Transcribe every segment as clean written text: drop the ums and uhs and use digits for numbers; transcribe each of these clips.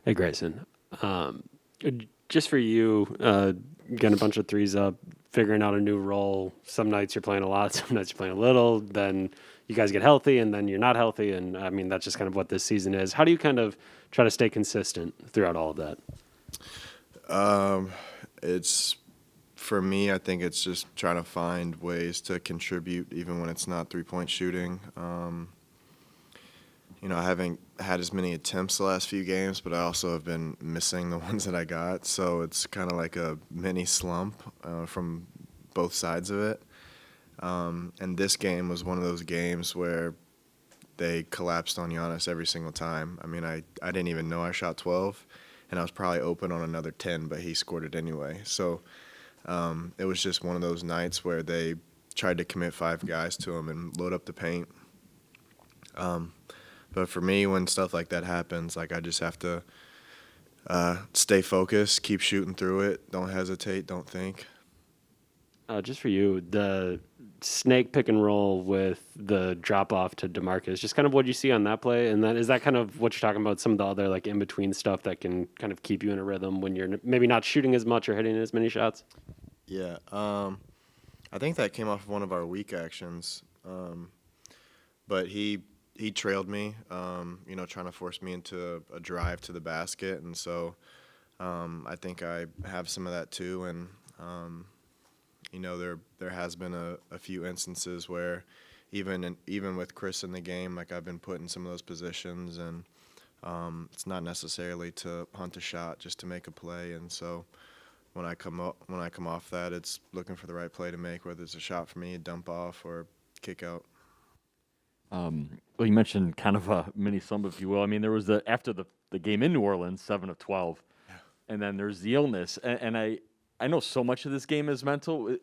Hey, Grayson. Um, just for you, getting a bunch of threes up, figuring out a new role. Some nights you're playing a lot, some nights you're playing a little. Then you guys get healthy, and then you're not healthy. And I mean, that's just kind of what this season is. How do you kind of try to stay consistent throughout all of that? Um, it's for me. I think it's just trying to find ways to contribute, even when it's not 3-point shooting. I haven't had as many attempts the last few games, but I also have been missing the ones that I got. So it's kind of like a mini slump from both sides of it. And this game was one of those games where they collapsed on Giannis every single time. I mean, I didn't even know I shot 12, and I was probably open on another 10, but he scored it anyway. So it was just one of those nights where they tried to commit 5 guys to him and load up the paint. But for me, when stuff like that happens, like I just have to stay focused, keep shooting through it, don't hesitate, don't think. Just for you, the snake pick and roll with the drop off to DeMarcus, just kind of what you see on that play, and then is that kind of what you're talking about? Some of the other like in between stuff that can kind of keep you in a rhythm when you're maybe not shooting as much or hitting as many shots. Yeah, I think that came off of one of our weak actions, but he trailed me, trying to force me into a drive to the basket, and so I think I have some of that too, and there has been a few instances where even with Chris in the game, like I've been put in some of those positions, and it's not necessarily to hunt a shot, just to make a play, and so when I come off that, it's looking for the right play to make, whether it's a shot for me, a dump off, or kick out. Well, you mentioned kind of a mini slump, if you will. I mean, there was after the game in New Orleans, 7 of 12, and then there's the illness, and I know so much of this game is mental.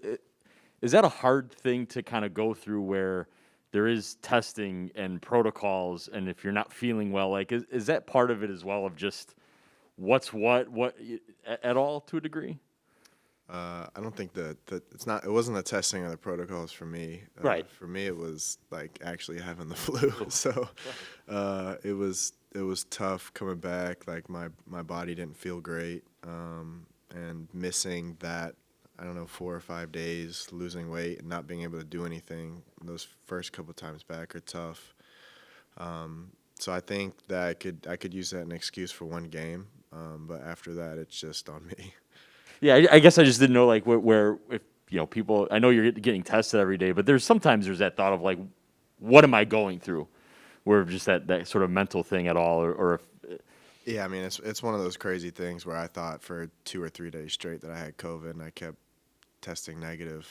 Is that a hard thing to kind of go through where there is testing and protocols, and if you're not feeling well, like is that part of it as well of just what's what at all to a degree? I don't think that it's not. It wasn't the testing of the protocols for me. Right. For me, it was like actually having the flu. So it was tough coming back. Like my body didn't feel great, and missing that, I don't know, 4 or 5 days, losing weight and not being able to do anything. Those first couple times back are tough. So I think that I could use that as an excuse for one game, but after that, it's just on me. Yeah, I guess I just didn't know like where if people. I know you're getting tested every day, but there's that thought of like, what am I going through? Where just that sort of mental thing at all, or if Yeah, I mean it's one of those crazy things where I thought for 2 or 3 days straight that I had COVID, and I kept testing negative.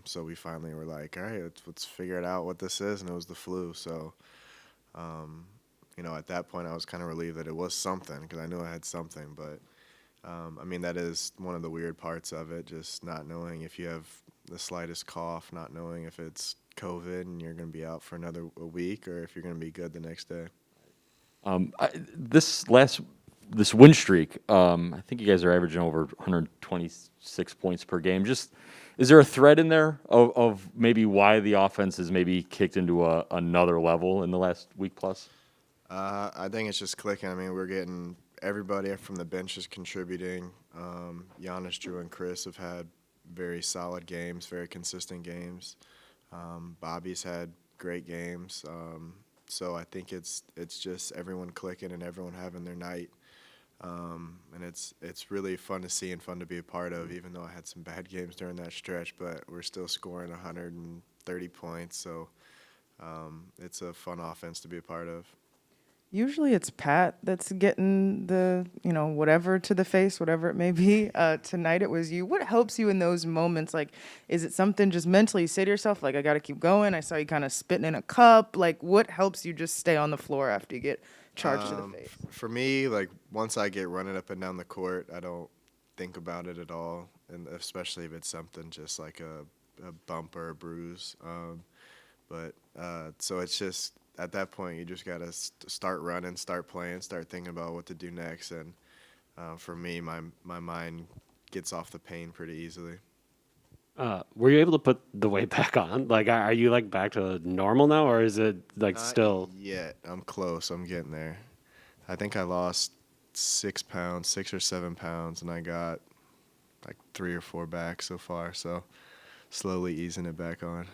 So we finally were like, all right, let's figure it out what this is, and it was the flu. So, at that point I was kind of relieved that it was something because I knew I had something. But I mean that is one of the weird parts of it, just not knowing if you have the slightest cough, not knowing if it's COVID and you're going to be out for another a week, or if you're going to be good the next day. this win streak, I think you guys are averaging over 126 points per game. Just is there a thread in there of maybe why the offense has maybe kicked into another level in the last week plus? I think it's just clicking. I mean, we're getting everybody from the bench is contributing. Giannis, Drew, and Chris have had very solid games, very consistent games. Bobby's had great games. So I think it's just everyone clicking and everyone having their night. And it's really fun to see and fun to be a part of, even though I had some bad games during that stretch, but we're still scoring 130 points. So it's a fun offense to be a part of. Usually it's Pat that's getting the, whatever to the face, whatever it may be. Tonight it was you. What helps you in those moments? Like, is it something just mentally you say to yourself, like, I got to keep going? I saw you kind of spitting in a cup. Like, what helps you just stay on the floor after you get charged to the face? For me, like once I get running up and down the court, I don't think about it at all, and especially if it's something just like a bump or a bruise. So it's just at that point you just gotta start running, start playing, start thinking about what to do next. And for me, my mind gets off the pain pretty easily. Were you able to put the weight back on? Like, are you like back to normal now, or is it like Not still? yet. I'm close. I'm getting there. I think I lost 6 pounds, 6 or 7 pounds, and I got like 3 or 4 back so far. So slowly easing it back on.